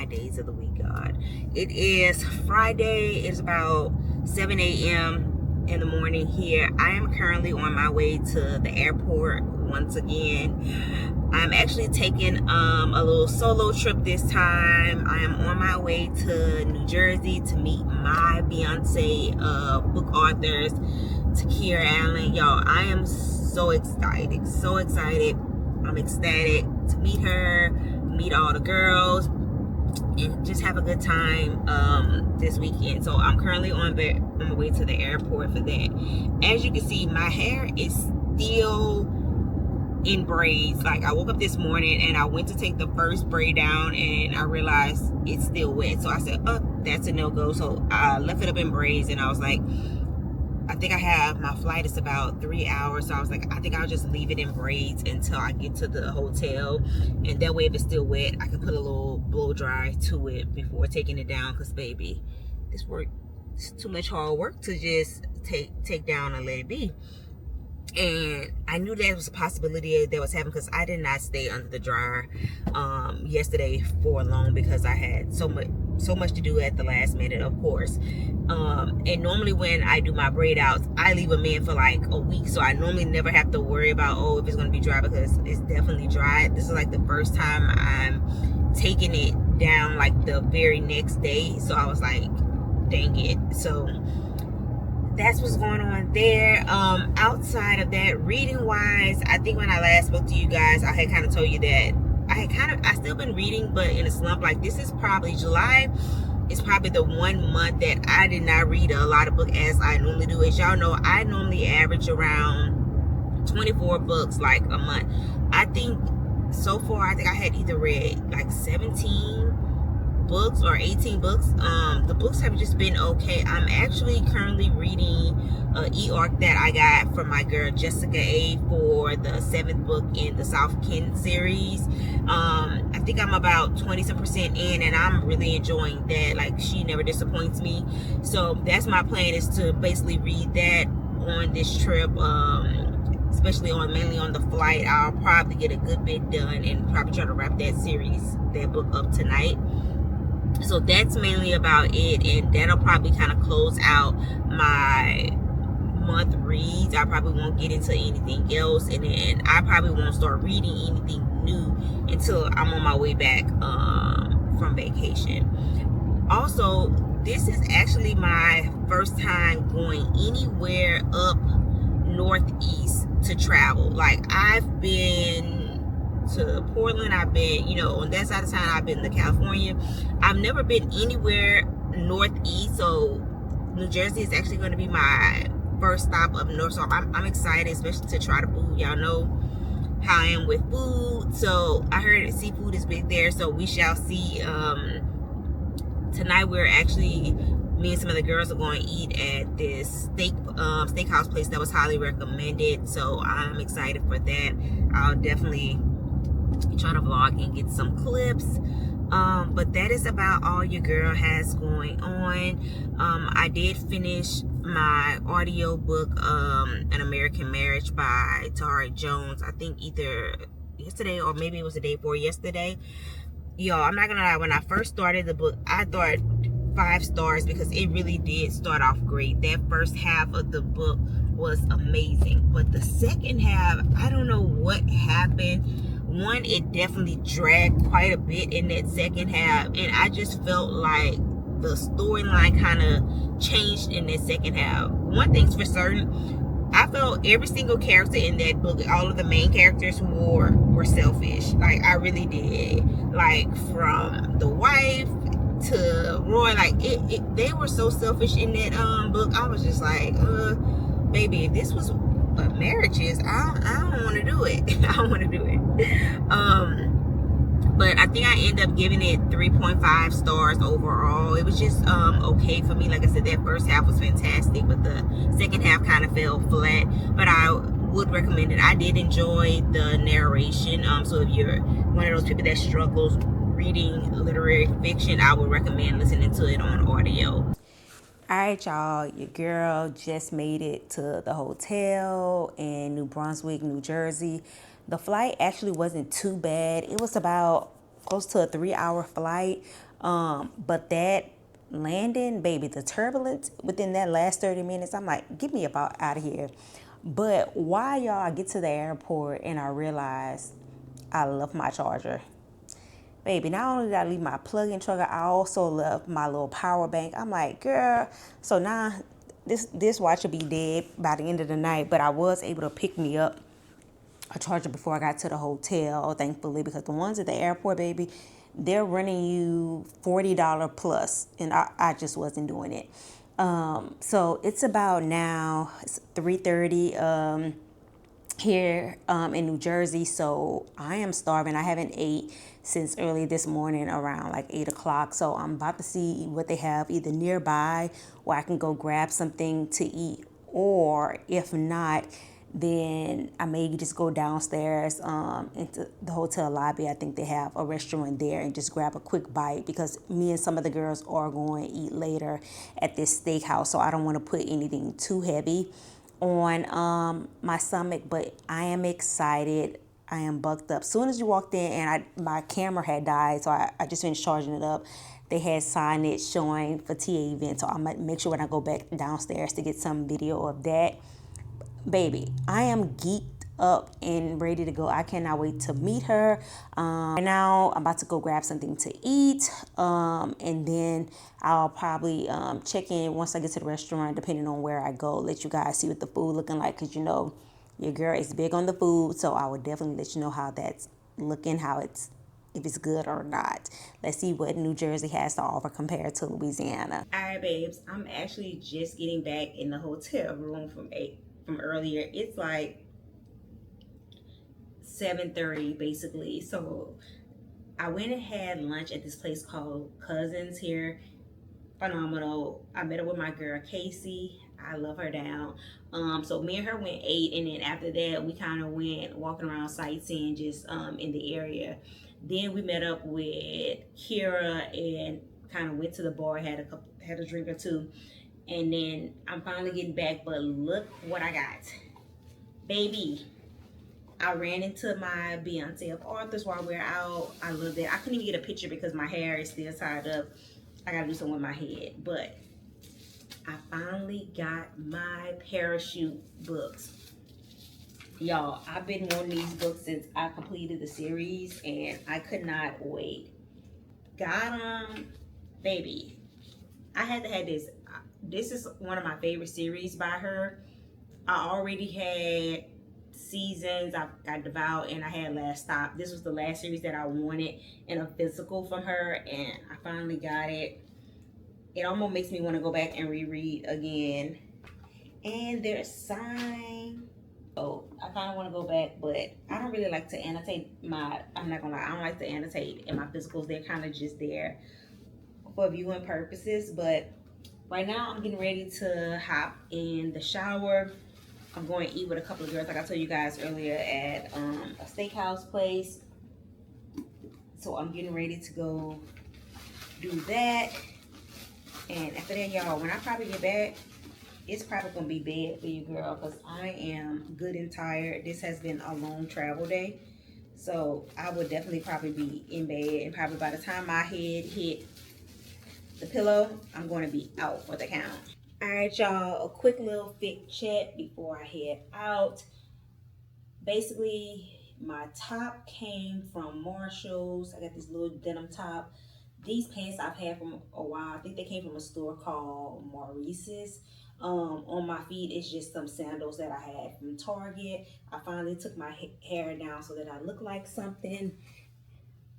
days of the week, God. It is Friday. It's about 7 a.m. in the morning here. I am currently on my way to the airport once again. I'm actually taking a little solo trip this time. I am on my way to New Jersey to meet my Beyonce book authors, Takerra Allen. Y'all, I am so excited. I'm ecstatic to meet her, meet all the girls, and just have a good time this weekend. So I'm currently on my way to the airport for that. As you can see, my hair is still in braids. Like, I woke up this morning and I went to take the first braid down and I realized it's still wet. So I said, oh, that's a no-go. So I left it up in braids, and I was like, I think my flight is about 3 hours. So I was like, I think I'll just leave it in braids until I get to the hotel. And that way, if it's still wet, I can put a little blow dry to it before taking it down. Because, baby, it's too much hard work to just take down and let it be. And I knew that was a possibility that was happening because I did not stay under the dryer yesterday for long because I had so much to do at the last minute, of course. And normally when I do my braid outs, I leave them in for like a week, so I normally never have to worry about if it's going to be dry, because it's definitely dry. This is like the first time I'm taking it down like the very next day, so I was like, dang it. So that's what's going on there. Outside of that, reading wise, I think when I last spoke to you guys, I had kind of told you that I still been reading, but in a slump. Like, this is probably July is probably the 1 month that I did not read a lot of books as I normally do. As y'all know, I normally average around 24 books like a month. I think so far, I think I had either read like 17 books or 18 books. The books have just been okay. I'm actually currently reading e-arc that I got from my girl Jessica A for the 7th book in the South Ken series. I think I'm about 20% in, and I'm really enjoying that. Like, she never disappoints me. So that's my plan, is to basically read that on this trip, especially mainly on the flight. I'll probably get a good bit done and probably try to wrap that book up tonight. So that's mainly about it, and that'll probably kind of close out my month reads. I probably won't get into anything else, and then I probably won't start reading anything new until I'm on my way back from vacation. Also, this is actually my first time going anywhere up northeast to travel. Like, I've been to Portland, I've been, on that side of town, I've been to California. I've never been anywhere northeast, so New Jersey is actually going to be my first stop up north. So I'm excited, especially to try the food. Y'all know how I am with food, so I heard seafood is big there, so we shall see. Tonight we're actually, me and some of the girls are going to eat at this steakhouse place that was highly recommended, so I'm excited for that. I'll definitely try to vlog and get some clips, but that is about all your girl has going on. I did finish my audio book, An American Marriage by Tara Jones. I think either yesterday or maybe it was the day before yesterday. Y'all, I'm not gonna lie, when I first started the book, I thought 5 stars because it really did start off great. That first half of the book was amazing, but the second half, I don't know what happened. One, it definitely dragged quite a bit in that second half, and I just felt like the storyline kind of changed in that second half. One thing's for certain, I felt every single character in that book, all of the main characters were selfish. Like, I really did. Like, from the wife to Roy, like, they were so selfish in that book. I was just like, baby, if this was what marriage is, I don't want to do it. I don't want to do it. But I think I end up giving it 3.5 stars overall. It was just okay for me. Like I said, that first half was fantastic, but the second half kind of fell flat. But I would recommend it. I did enjoy the narration. So if you're one of those people that struggles reading literary fiction, I would recommend listening to it on audio. All right, y'all, your girl just made it to the hotel in New Brunswick, New Jersey. The flight actually wasn't too bad. It was about close to a 3-hour flight. But that landing, baby, the turbulence within that last 30 minutes, I'm like, get me about out of here. But while y'all, I get to the airport and I realize I left my charger. Baby, not only did I leave my plug-in charger, I also left my little power bank. I'm like, girl, so now this watch will be dead by the end of the night, but I was able to pick me up a charger before I got to the hotel, thankfully, because the ones at the airport, baby, they're running you $40 plus, and I just wasn't doing it. So it's about now, it's 3:30 here in New Jersey, so I am starving. I haven't ate since early this morning around like 8 o'clock, so I'm about to see what they have either nearby where I can go grab something to eat, or if not, then I may just go downstairs into the hotel lobby. I think they have a restaurant there, and just grab a quick bite, because me and some of the girls are going to eat later at this steakhouse, so I don't want to put anything too heavy on my stomach. But I am excited. I am bucked up. Soon as you walked in, and my camera had died, so I just finished charging it up. They had signage showing for TA event, so I might make sure when I go back downstairs to get some video of that. Baby, I am geeked up and ready to go. I cannot wait to meet her. Right now, I'm about to go grab something to eat, and then I'll probably check in once I get to the restaurant, depending on where I go. Let you guys see what the food looking like, because you know your girl is big on the food, so I will definitely let you know how that's looking, if it's good or not. Let's see what New Jersey has to offer compared to Louisiana. All right, babes, I'm actually just getting back in the hotel room from earlier. It's like 7:30 basically. So I went and had lunch at this place called Cousins here. Phenomenal. I met up with my girl Casey. I love her down. So me and her went ate, and then after that we kind of went walking around sightseeing just in the area. Then we met up with Kira and kind of went to the bar, had a drink or two, and then I'm finally getting back. But look what I got, baby. I ran into my Beyonce of Arthur's while we were out. I love that. I couldn't even get a picture because my hair is still tied up. I gotta do something with my head. But I finally got my parachute books. Y'all, I've been wanting these books since I completed the series, and I could not wait. Got them, baby. I had to have this. This is one of my favorite series by her. I already had Seasons, I got Devout, and I had Last Stop. This was the last series that I wanted in a physical from her, and I finally got it. It almost makes me want to go back and reread again. And there's sign. So I kind of want to go back, but I don't really like to annotate I'm not gonna lie, I don't like to annotate in my physicals. They're kind of just there for viewing purposes. But right now I'm getting ready to hop in the shower. I'm going to eat with a couple of girls, like I told you guys earlier, at a steakhouse place. So I'm getting ready to go do that. And after that, y'all, when I probably get back, it's probably going to be bed for you, girl, because I am good and tired. This has been a long travel day. So I would definitely probably be in bed. And probably by the time my head hit the pillow, I'm going to be out for the count. All right, y'all, a quick little fit chat before I head out. Basically, my top came from Marshall's. I got this little denim top. These pants I've had for a while. I think they came from a store called Maurice's. On my feet, it's just some sandals that I had from Target. I finally took my hair down so that I look like something.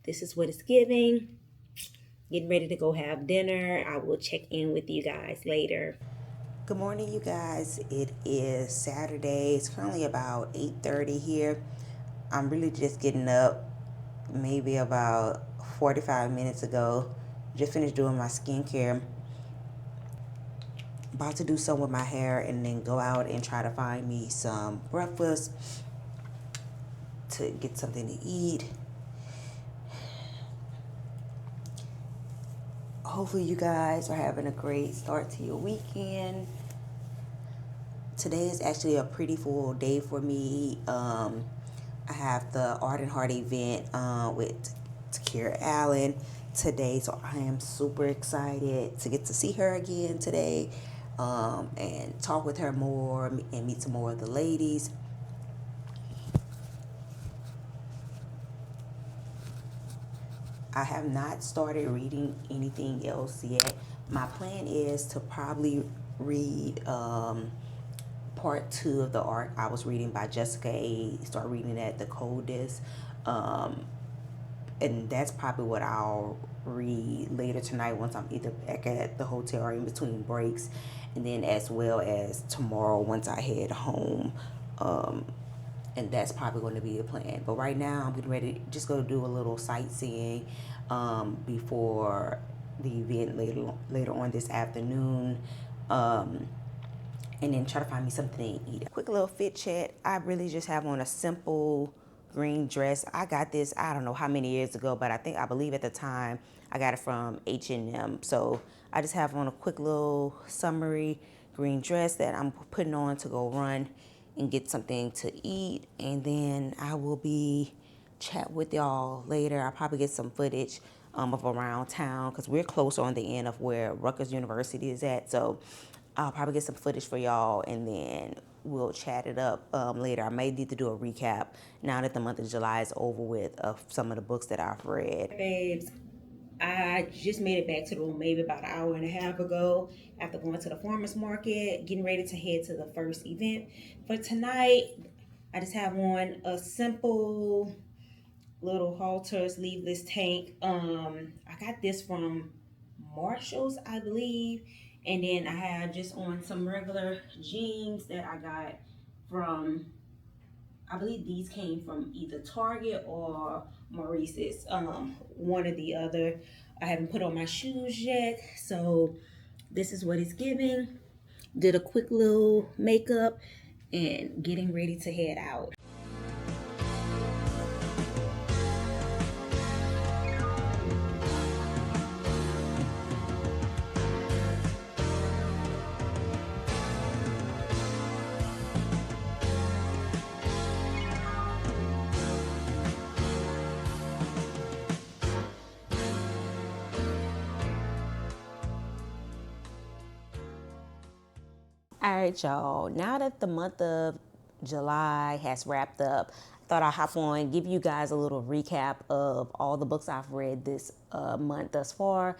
This is what it's giving. Getting ready to go have dinner. I will check in with you guys later. Good morning, you guys. It is Saturday. It's currently about 8:30 here. I'm really just getting up maybe about 45 minutes ago. Just finished doing my skincare. About to do some with my hair and then go out and try to find me some breakfast to get something to eat. Hopefully you guys are having a great start to your weekend. Today is actually a pretty full day for me. I have the Art and Heart event with Takerra Allen, today. So I am super excited to get to see her again today, and talk with her more and meet some more of the ladies. I have not started reading anything else yet. My plan is to probably read part two of the arc I was reading by Jessica A. Start reading at the coldest. Um, and that's probably what I'll read later tonight once I'm either back at the hotel or in between breaks, and then as well as tomorrow once I head home. And that's probably going to be the plan. But right now, I'm getting ready, just going to do a little sightseeing before the event later on this afternoon. And then try to find me something to eat. Quick little fit chat. I really just have on a simple green dress. I got this, I don't know how many years ago, but I believe at the time I got it from H&M. So I just have on a quick little summery green dress that I'm putting on to go run and get something to eat. And then I will be chat with y'all later. I'll probably get some footage of around town because we're close on the end of where Rutgers University is at. So I'll probably get some footage for y'all, and then we'll chat it up later. I may need to do a recap now that the month of July is over with of some of the books that I've read. Babes, I just made it back to the room maybe about an hour and a half ago after going to the farmer's market, getting ready to head to the first event. For tonight, I just have on a simple little halter sleeveless tank. I got this from Marshalls, I believe. And then I have just on some regular jeans that I got from, I believe these came from either Target or Maurice's, one or the other. I haven't put on my shoes yet, so this is what it's giving. Did a quick little makeup and getting ready to head out. All right, y'all. Now that the month of July has wrapped up, I thought I'd hop on and give you guys a little recap of all the books I've read this month thus far.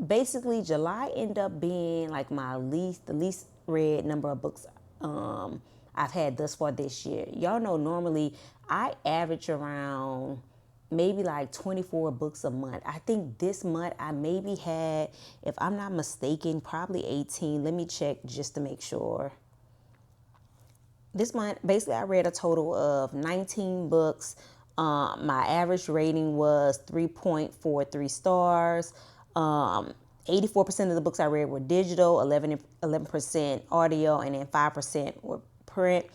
Basically, July ended up being like the least read number of books I've had thus far this year. Y'all know normally I average around maybe like 24 books a month. I think this month I maybe had, if I'm not mistaken, probably 18. Let me check just to make sure. This month, basically, I read a total of 19 books. My average rating was 3.43 stars. 84% of the books I read were digital, 11% audio, and then 5% were print.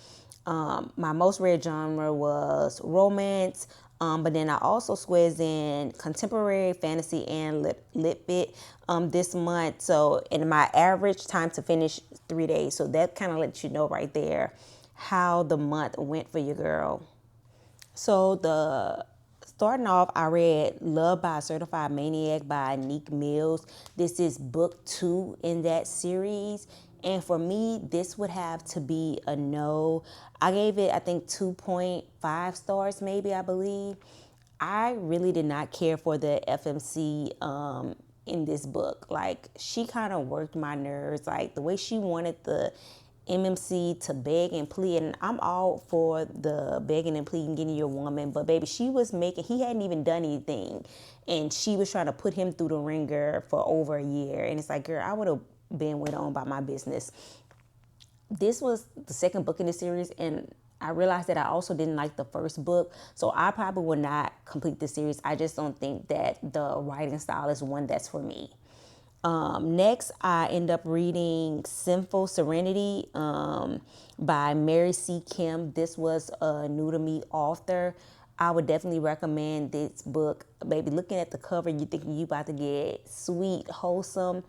My most read genre was romance, but then I also squeezed in contemporary, fantasy, and lit bit this month. So, and my average time to finish 3 days. So that kind of lets you know right there how the month went for your girl. So starting off, I read Love by a Certified Maniac by Nick Mills. This is book 2 in that series. And for me, this would have to be a no. I gave it, I think, 2.5 stars, maybe, I believe. I really did not care for the FMC in this book. Like, she kind of worked my nerves. Like, the way she wanted the MMC to beg and plead, and I'm all for the begging and pleading, getting your woman, but baby, he hadn't even done anything, and she was trying to put him through the ringer for over a year, and it's like, girl, I would have been went on by my business. This was the second book in the series, and I realized that I also didn't like the first book, so I probably would not complete the series. I just don't think that the writing style is one that's for me. Next, I end up reading Sinful Serenity by Mary C. Kim. This was a new to me author. I would definitely recommend this book. Baby, looking at the cover, you think you about to get sweet, wholesome,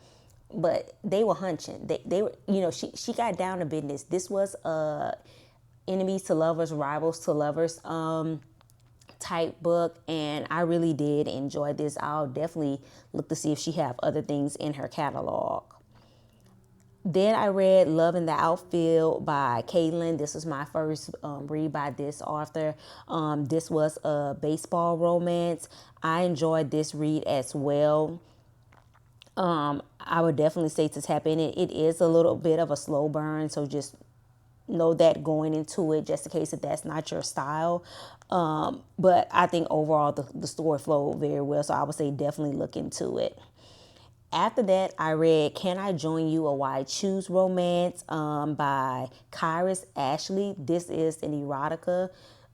but they were hunching. They were, she got down to business. This was enemies to lovers, rivals to lovers type book, and I really did enjoy this. I'll definitely look to see if she have other things in her catalog. Then I read Love in the Outfield by Caitlin. This was my first read by this author. This was a baseball romance. I enjoyed this read as well. I would definitely say to tap in it. It is a little bit of a slow burn, so just know that going into it, just in case if that's not your style. But I think overall the story flowed very well, so I would say definitely look into it. After that, I read Can I Join You, a Why Choose Romance by Kyrus Ashley. This is an erotica.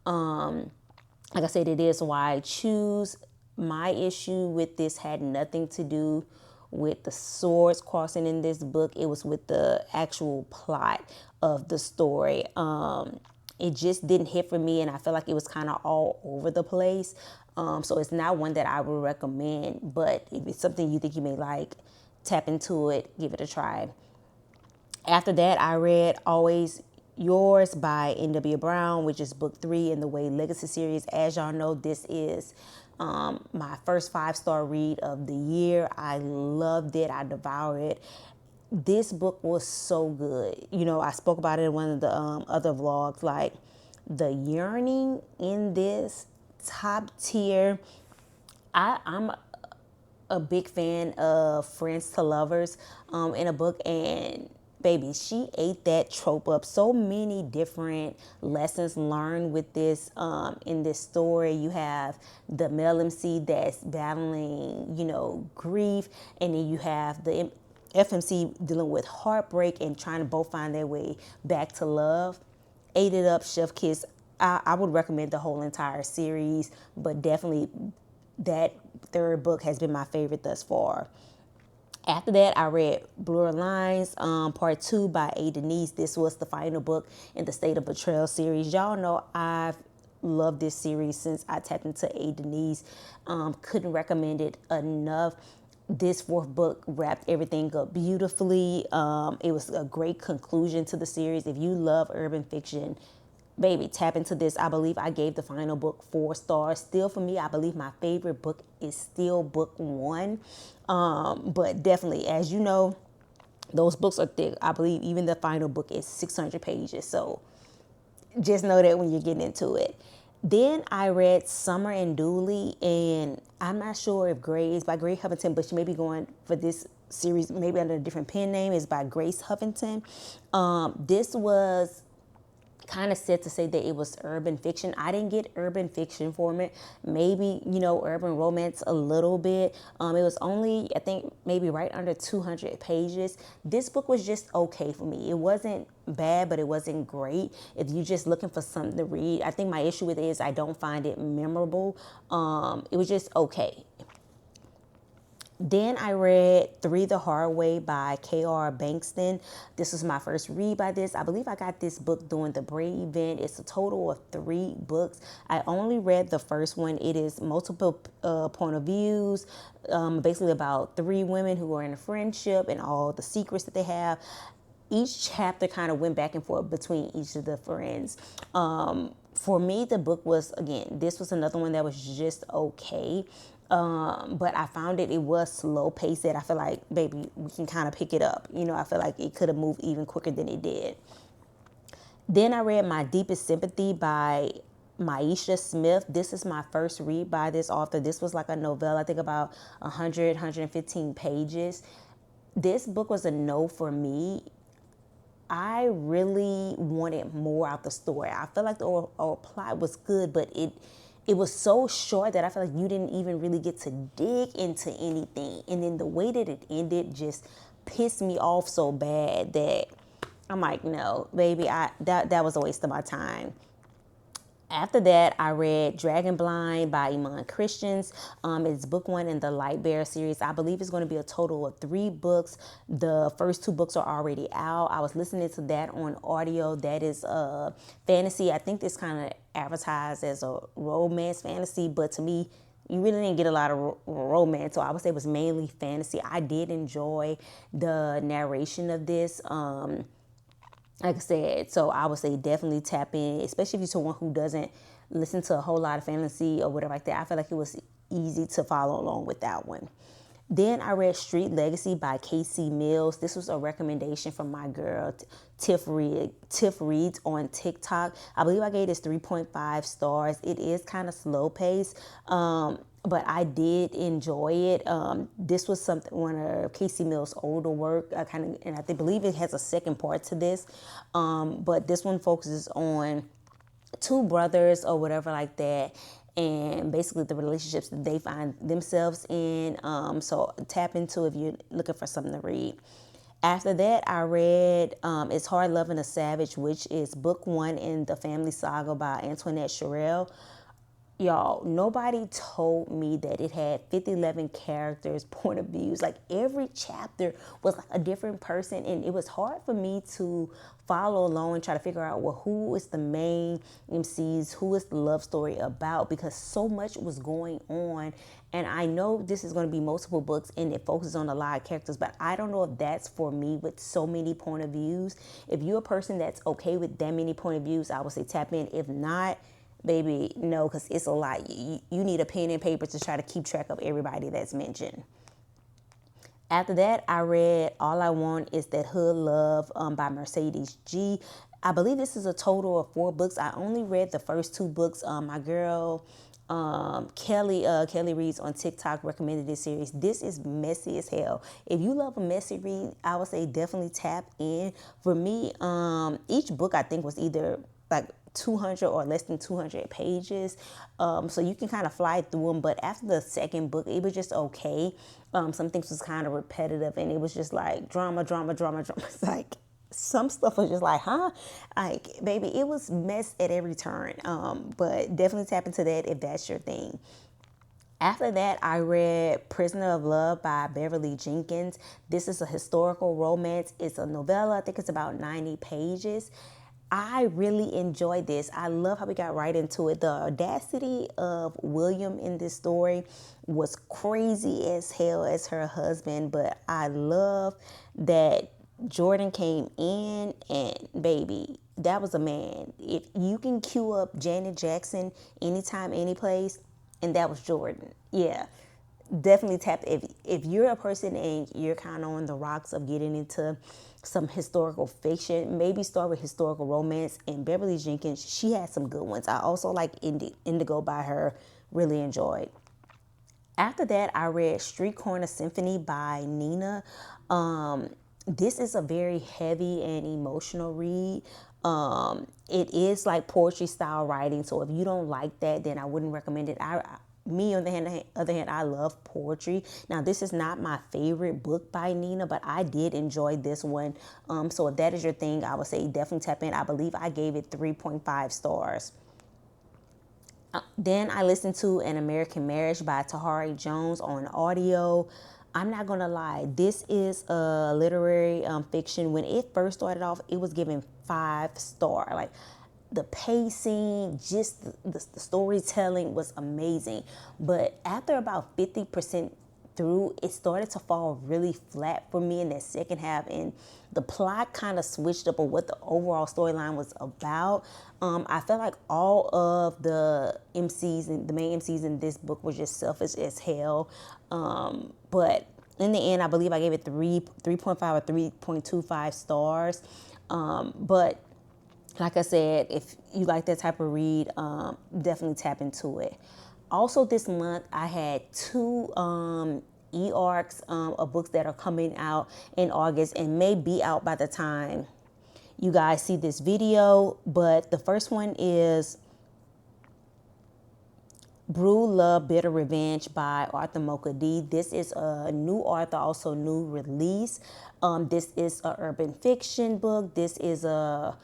Like I said, it is Why I Choose. My issue with this had nothing to do with the swords crossing in this book. It was with the actual plot of the story. It just didn't hit for me, and I felt like it was kind of all over the place. So it's not one that I would recommend, but if it's something you think you may like, tap into it, give it a try. After that, I read Always Yours by N.W. Brown, which is book 3 in the Way Legacy series. As y'all know, this is my first 5-star read of the year. I loved it. I devoured it. This book was so good. You know, I spoke about it in one of the other vlogs. Like, the yearning in this, top tier. I'm a big fan of Friends to Lovers in a book, and baby, she ate that trope up. So many different lessons learned with this in this story. You have the male MC that's battling, you know, grief, and then you have the FMC dealing with heartbreak and trying to both find their way back to love. Ate it up, chef kiss. I would recommend the whole entire series, but definitely that third book has been my favorite thus far. After that, I read Blur Lines, Part 2 by A. Denise. This was the final book in the State of Betrayal series. Y'all know I've loved this series since I tapped into A. Denise. Couldn't recommend it enough. This fourth book wrapped everything up beautifully. It was a great conclusion to the series. If you love urban fiction, baby, tap into this. I believe I gave the final book 4 stars. Still, for me, I believe my favorite book is still book 1. But definitely, as you know, those books are thick. I believe even the final book is 600 pages. So just know that when you're getting into it. Then I read Summer and Dooley, and I'm not sure if Gray is by Gray Huffington, but she may be going for this series maybe under a different pen name. Is by Grace Huffington. This was kind of said to say that it was urban fiction. I didn't get urban fiction from it. Maybe, you know, urban romance a little bit. It was only, I think, maybe right under 200 pages. This book was just okay for me. It wasn't bad, but it wasn't great. If you're just looking for something to read, I think my issue with it is I don't find it memorable. It was just okay. Then I read Three the Hard Way by K.R. Bankston. This was my first read by this. I believe I got this book during the Bray event. It's a total of 3 books. I only read the first one. It is multiple point of views, basically about 3 women who are in a friendship and all the secrets that they have. Each chapter kind of went back and forth between each of the friends. For me, the book was, again, this was another one that was just okay. But I found it was slow paced. I feel like, baby, we can kind of pick it up. You know, I feel like it could have moved even quicker than it did. Then I read My Deepest Sympathy by Maisha Smith. This is my first read by this author. This was like a novella, I think about 115 pages. This book was a no for me. I really wanted more out the story. I felt like the plot was good, but it was so short that I feel like you didn't even really get to dig into anything. And then the way that it ended just pissed me off so bad that I'm like, no, baby, that was a waste of my time. After that, I read Dragon Blind by Iman Christians. It's book 1 in the Light Bearer series. I believe it's going to be a total of 3 books. The first 2 books are already out. I was listening to that on audio. That is fantasy. I think it's kind of advertised as a romance fantasy, but to me, you really didn't get a lot of romance, so I would say it was mainly fantasy. I did enjoy the narration of this. like I said, so I would say definitely tap in, especially if you're someone who doesn't listen to a whole lot of fantasy or whatever like that. I feel like it was easy to follow along with that one. Then I read Street Legacy by Casey Mills. This was a recommendation from my girl Tiff Reads on TikTok. I believe I gave this 3.5 stars. It is kind of slow paced, but I did enjoy it. This was one of Casey Mills' older work. And I believe it has a second part to this, but this one focuses on two brothers or whatever like that, and basically the relationships that they find themselves in. So tap into if you're looking for something to read. After that, I read It's Hard Loving a Savage, which is book one in the family saga by Antoinette Sherrill. Y'all, nobody told me that it had 11 characters, point of views. Like every chapter was like a different person, and it was hard for me to follow along and try to figure out, well, who is the main MCs, who is the love story about, because so much was going on. And I know this is going to be multiple books and it focuses on a lot of characters, but I don't know if that's for me with so many point of views. If you're a person that's okay with that many point of views, I would say tap in. If not, baby, no, because it's a lot. You need a pen and paper to try to keep track of everybody that's mentioned. After that, I read All I Want Is That Hood Love by Mercedes G. I believe this is a total of 4 books. I only read the first 2 books. My girl Kelly Reads on TikTok recommended this series. This is messy as hell. If you love a messy read, I would say definitely tap in. For me, each book I think was either like 200 or less than 200 pages, so you can kind of fly through them. But after the second book, it was just okay. Some things was kind of repetitive, and it was just like drama. It's like some stuff was just like, huh? Like, baby, it was mess at every turn. But definitely tap into that if that's your thing. After that, I read Prisoner of Love by Beverly Jenkins. This is a historical romance. It's a novella. I think it's about 90 pages. I really enjoyed this. I love how we got right into it. The audacity of William in this story was crazy as hell as her husband, but I love that Jordan came in and baby, that was a man. If you can cue up Janet Jackson anytime, any place, and that was Jordan. Yeah, definitely tap. If you're a person and you're kind of on the rocks of getting into some historical fiction, maybe start with historical romance. And Beverly Jenkins, she had some good ones. I also like Indigo by her. Really enjoyed. After that, I read Street Corner Symphony by Nina. This is a very heavy and emotional read. It is like poetry style writing, so if you don't like that, then I wouldn't recommend it. Me on the other hand, I love poetry. Now, this is not my favorite book by Nina, but I did enjoy this one. So if that is your thing, I would say definitely tap in. I believe I gave it 3.5 stars. Then I listened to An American Marriage by Tahari Jones on audio. I'm not gonna lie, this is a literary fiction. When it first started off, it was given 5 star. Like the pacing, just the storytelling was amazing. But after about 50% through, it started to fall really flat for me in that second half, and the plot kind of switched up on what the overall storyline was about. I felt like all of the MCs and the main MCs in this book were just selfish as hell. But in the end, I believe I gave it 3.5 or 3.25 stars. But like I said, if you like that type of read, definitely tap into it. Also this month, I had 2 e-arcs of books that are coming out in August and may be out by the time you guys see this video. But the first one is Brew, Love, Bitter Revenge by Arthur Mocha D. This is a new author, also new release. This is an urban fiction book. This is a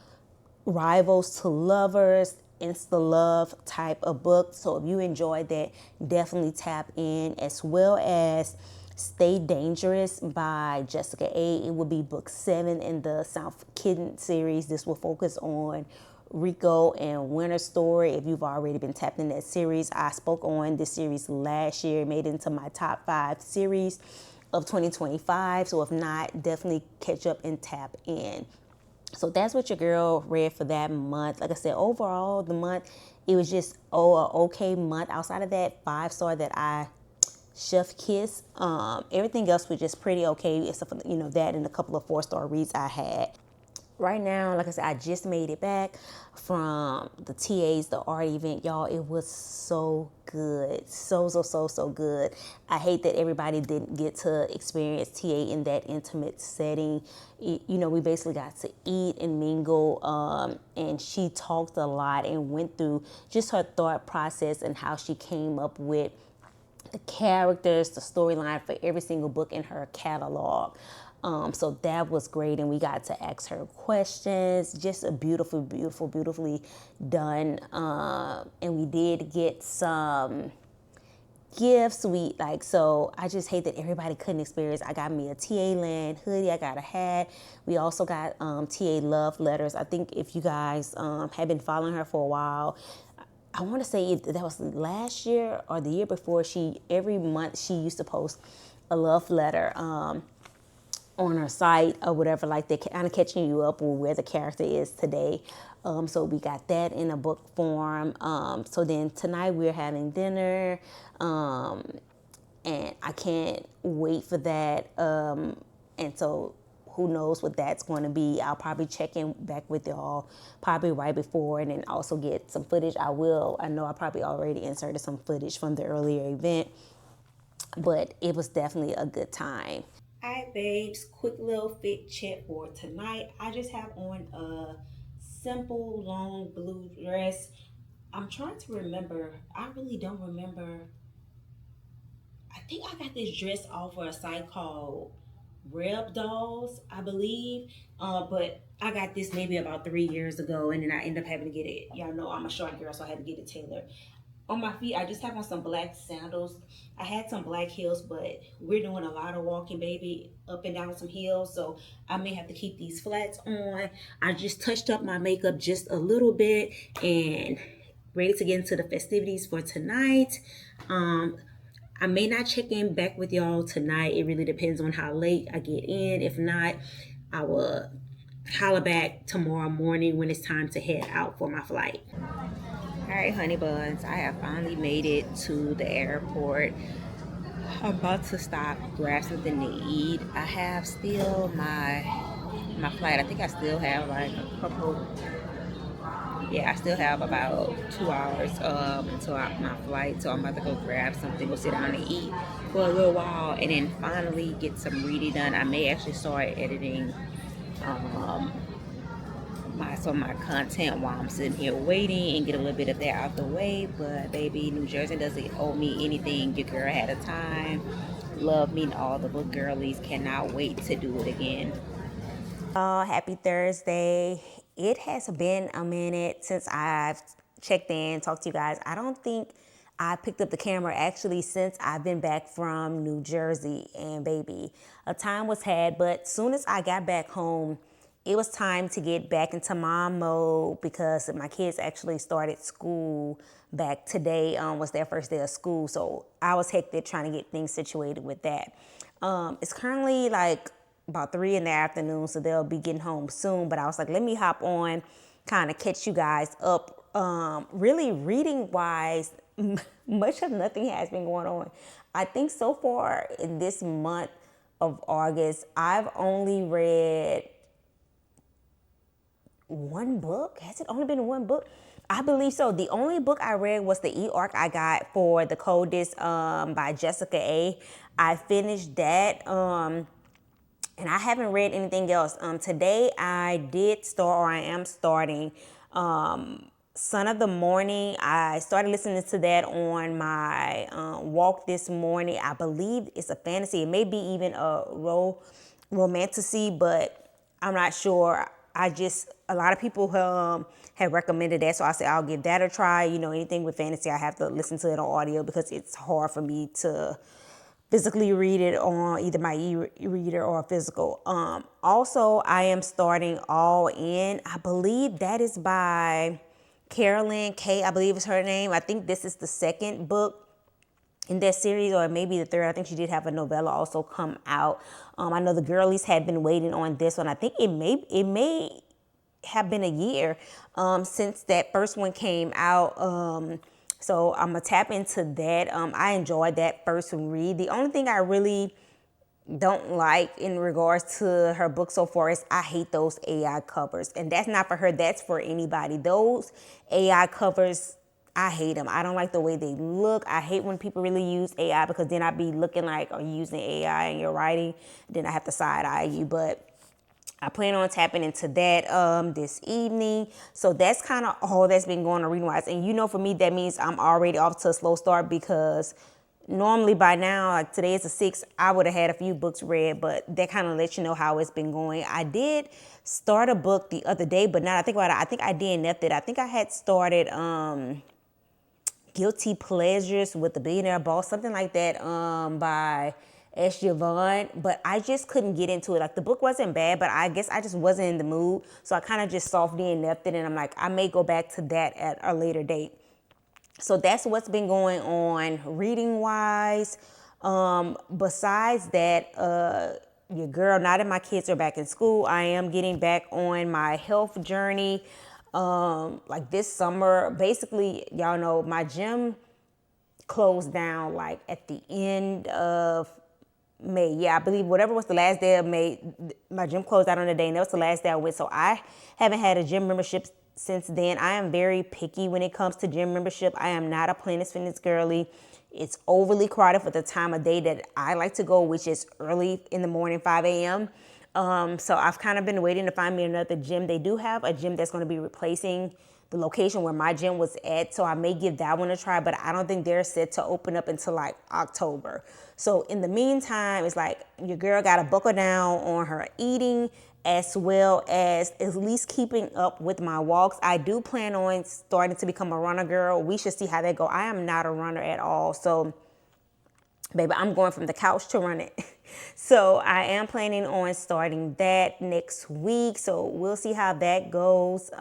rivals to lovers, insta love type of book. So if you enjoy that, definitely tap in, as well as Stay Dangerous by Jessica A. It will be book 7 in the South Kitten series. This will focus on Rico and Winter's story. If you've already been tapped in that series, I spoke on this series last year, made it into my top 5 series of 2025. So if not, definitely catch up and tap in. So that's what your girl read for that month. Like I said, overall, the month, it was just an okay month. Outside of that 5-star that I chef kiss, everything else was just pretty okay, except for, that and a couple of 4-star reads I had. Right now, like I said, I just made it back from the TA's, the art event. Y'all, it was so good. So good. I hate that everybody didn't get to experience TA in that intimate setting. We basically got to eat and mingle, and she talked a lot and went through just her thought process and how she came up with the characters, the storyline for every single book in her catalog. So that was great, and we got to ask her questions. Just a beautifully done. And we did get some gifts. So I just hate that everybody couldn't experience. I got me a TA Land hoodie. I got a hat. We also got TA love letters. I think if you guys have been following her for a while, I want to say that was last year or the year before, every month she used to post a love letter on her site or whatever, like they kind of catching you up with where the character is today. So we got that in a book form. So then tonight we're having dinner, and I can't wait for that. And so who knows what that's going to be. I'll probably check in back with y'all probably right before, and then also get some footage. I know I probably already inserted some footage from the earlier event, but it was definitely a good time. All right, babes, quick little fit check for tonight. I just have on a simple long blue dress. I'm trying to remember. I really don't remember. I think I got this dress off of a site called Reb Dolls, I believe. But I got this maybe about 3 years ago, and then I ended up having to get it. Y'all know I'm a short girl, so I had to get it tailored. On my feet, I just have on some black sandals. I had some black heels, but we're doing a lot of walking, baby, up and down some hills, so I may have to keep these flats on. I just touched up my makeup just a little bit and ready to get into the festivities for tonight. I may not check in back with y'all tonight. It really depends on how late I get in. If not, I will holler back tomorrow morning when it's time to head out for my flight. All right, honey buns, I have finally made it to the airport. I'm about to stop, grab something to eat. I have still my flight. I think I still have like a couple. Yeah, I still have about 2 hours until my flight. So I'm about to go grab something, go sit down and eat for a little while, and then finally get some reading done. I may actually start editing um, my content while I'm sitting here waiting and get a little bit of that out the way. But baby, New Jersey doesn't owe me anything. Your girl had a time. Love meeting all the book girlies. Cannot wait to do it again. Happy Thursday. It has been a minute since I've checked in, talked to you guys. I don't think I picked up the camera actually since I've been back from New Jersey. And baby, a time was had, but soon as I got back home, it was time to get back into mom mode because my kids actually started school back today. Was their first day of school, so I was hectic trying to get things situated with that. It's currently like about 3 in the afternoon, so they'll be getting home soon. But I was like, let me hop on, kind of catch you guys up. Really, reading wise, much of nothing has been going on. I think so far in this month of August, I've only read one book. Has it only been one book? I believe so. The only book I read was the e-arc I got for The Coldest by Jessica A. I finished that. And I haven't read anything else. Today I did start, or I am starting, Son of the Morning. I started listening to that on my walk this morning. I believe it's a fantasy. It may be even a romantasy, but I'm not sure. A lot of people have recommended that, so I said I'll give that a try. Anything with fantasy, I have to listen to it on audio because it's hard for me to physically read it on either my e-reader or physical. Also, I am starting All In. I believe that is by Carolyn K. I believe is her name. I think this is the second book in that series, or maybe the third. I think she did have a novella also come out. I know the girlies had been waiting on this one. I think it may have been a year since that first one came out. So I'm gonna tap into that. I enjoyed that first read. The only thing I really don't like in regards to her book so far is I hate those AI covers. And that's not for her, that's for anybody. Those AI covers, I hate them. I don't like the way they look. I hate when people really use AI, because then I be looking like, are you using AI in your writing? Then I have to side eye you. But I plan on tapping into that this evening. So that's kind of all that's been going on reading wise. And you know, for me, that means I'm already off to a slow start, because normally by now, like today is the 6th, I would have had a few books read, but that kind of lets you know how it's been going. I did start a book the other day, but now I think about it, I think I DNF'd it. I think I had started Guilty Pleasures with the Billionaire Boss, something like that, by S. Yvonne, but I just couldn't get into it. Like, the book wasn't bad, but I guess I just wasn't in the mood, so I kind of just soft DNF'd it, and I'm like, I may go back to that at a later date. So that's what's been going on reading wise. Besides that, your girl, now that my kids are back in school, I am getting back on my health journey. Like this summer, basically, y'all know my gym closed down like at the end of May. Yeah, I believe whatever was the last day of May, my gym closed out on the day, and that was the last day I went. So I haven't had a gym membership since then. I am very picky when it comes to gym membership. I am not a Planet Fitness girly. It's overly crowded for the time of day that I like to go, which is early in the morning, 5 a.m. So I've kind of been waiting to find me another gym. They do have a gym that's going to be replacing the location where my gym was at, so I may give that one a try, but I don't think they're set to open up until like October. So in the meantime, it's like your girl got to buckle down on her eating, as well as at least keeping up with my walks. I do plan on starting to become a runner girl. We should see how that go. I am not a runner at all, so baby, I'm going from the couch to running. So I am planning on starting that next week. So we'll see how that goes.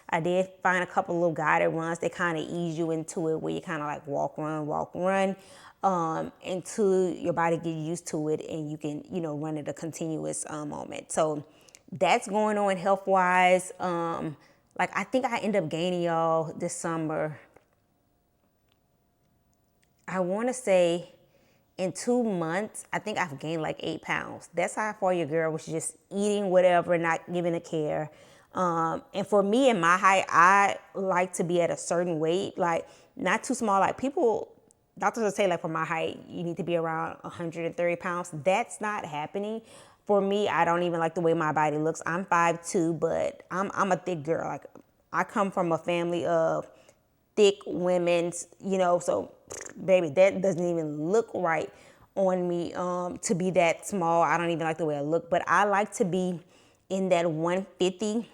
I did find a couple of little guided runs that kind of ease you into it, where you kind of like walk, run, until your body gets used to it and you can, run at a continuous moment. So that's going on health wise. Like I think I end up gaining, y'all, this summer, I want to say in 2 months, I think I've gained like 8 pounds. That's how far your girl was just eating whatever, not giving a care. And for me and my height, I like to be at a certain weight, like not too small. Like doctors will say like for my height, you need to be around 130 pounds. That's not happening. For me, I don't even like the way my body looks. I'm 5'2", but I'm a thick girl. Like I come from a family of thick women, so baby, that doesn't even look right on me to be that small. I don't even like the way I look, but I like to be in that 150.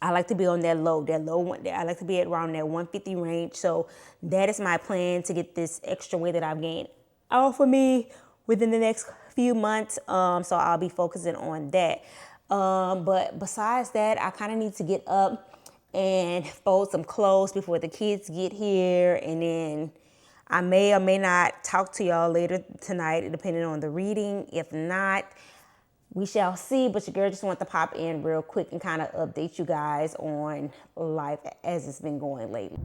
I like to be on that low one. I like to be around that 150 range. So that is my plan, to get this extra weight that I've gained off of me within the next few months. So I'll be focusing on that. But besides that, I kind of need to get up and fold some clothes before the kids get here. And then I may or may not talk to y'all later tonight, depending on the reading. If not, we shall see. But your girl just wanted to pop in real quick and kind of update you guys on life as it's been going lately.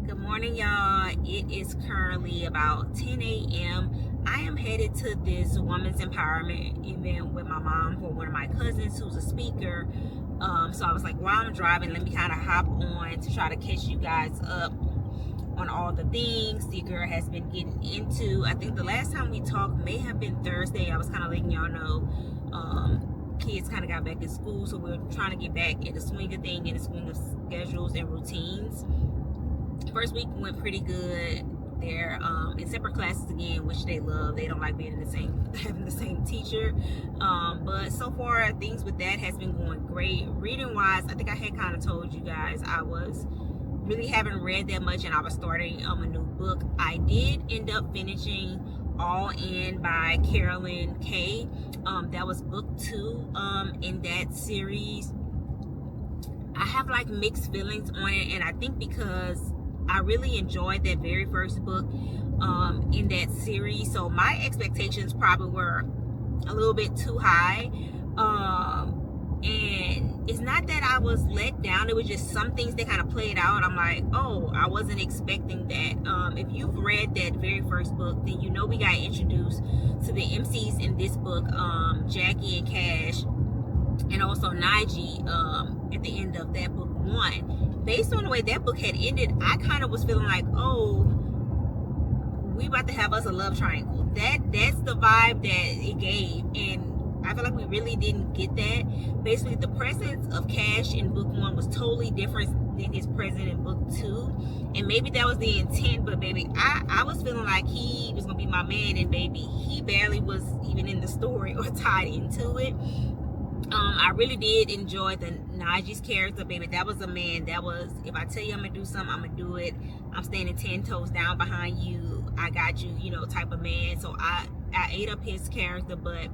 Good morning, y'all. It is currently about 10 a.m. I am headed to this women's empowerment event with my mom for one of my cousins who's a speaker. So I was like, while I'm driving, let me kind of hop on to try to catch you guys up on all the things the girl has been getting into. I think the last time we talked may have been Thursday. I was kind of letting y'all know kids kind of got back in school, so we're trying to get back in the swing of things, in the swing of schedules and routines. First week went pretty good. They're in separate classes again, which they love. They don't like being in having the same teacher. But so far, things with that has been going great. Reading wise, I think I had kind of told you guys I was really haven't read that much, and I was starting a new book. I did end up finishing All In by Carolyn Kay. That was book 2 in that series. I have like mixed feelings on it, and I think because I really enjoyed that very first book in that series, so my expectations probably were a little bit too high. And it's not that I was let down. It was just some things that kind of played out. I'm like, oh, I wasn't expecting that. If you've read that very first book, then you know we got introduced to the MCs in this book, Jackie and Cash, and also Nige at the end of that book 1. Based on the way that book had ended, I kind of was feeling like, oh, we about to have us a love triangle. That's the vibe that it gave, and I feel like we really didn't get that. Basically, the presence of Cash in book 1 was totally different than his presence in book 2, and maybe that was the intent. But baby, I was feeling like he was gonna be my man, and baby, he barely was even in the story or tied into it. I really did enjoy the Najee's character, baby. That was a man. That was, if I tell you I'm gonna do something, I'm gonna do it. I'm standing 10 toes down behind you. I got you, you know, type of man. So I ate up his character. But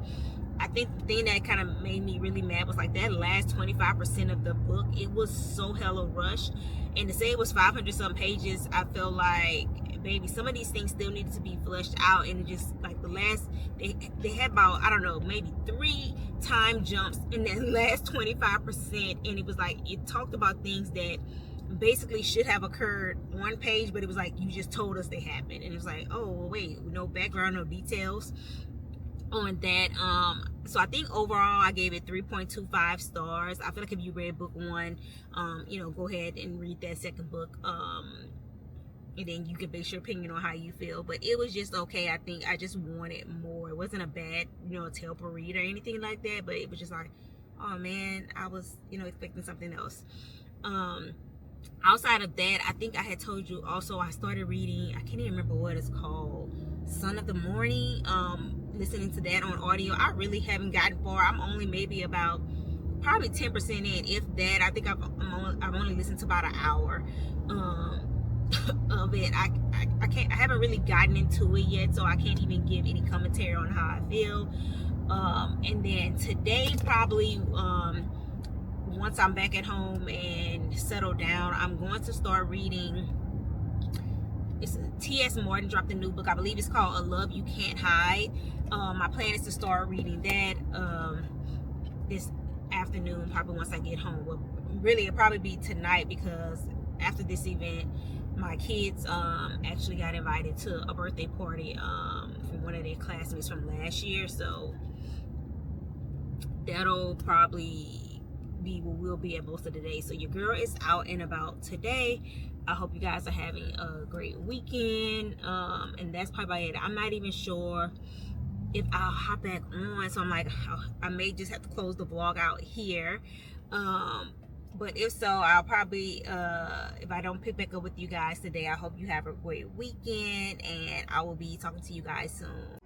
I think the thing that kind of made me really mad was like that last 25% of the book. It was so hella rushed, and to say it was 500 some pages, I feel like, baby, some of these things still needed to be fleshed out. And it just like the last, they had about, I don't know, maybe 3 time jumps in that last 25%, and it was like it talked about things that basically should have occurred on page, but it was like you just told us they happened, and it was like, oh well, wait, no background, no details on that. So I think overall I gave it 3.25 stars. I feel like if you read book 1, you know, go ahead and read that second book, and then you can base your opinion on how you feel. But it was just okay. I think I just wanted more. It wasn't a bad, you know, tale-per read or anything like that, but it was just like, oh man, I was, you know, expecting something else. Outside of that, I think I had told you also I started reading, I can't even remember what it's called, Son of the Morning. Listening to that on audio. I really haven't gotten far. I'm only maybe about probably 10% in, if that. I think I've only listened to about an hour of it. I haven't really gotten into it yet, so I can't even give any commentary on how I feel. And then today, probably once I'm back at home and settled down, I'm going to start reading. It's T.S. Martin dropped a new book. I believe it's called A Love You Can't Hide. My plan is to start reading that this afternoon, probably once I get home. Well, really, it'll probably be tonight, because after this event, my kids actually got invited to a birthday party from one of their classmates from last year. So that'll probably be what we'll be at most of the day. So your girl is out and about today. I hope you guys are having a great weekend, and that's probably it. I'm not even sure if I'll hop back on, so I'm like, I may just have to close the vlog out here, but if so, I'll probably, if I don't pick back up with you guys today, I hope you have a great weekend, and I will be talking to you guys soon.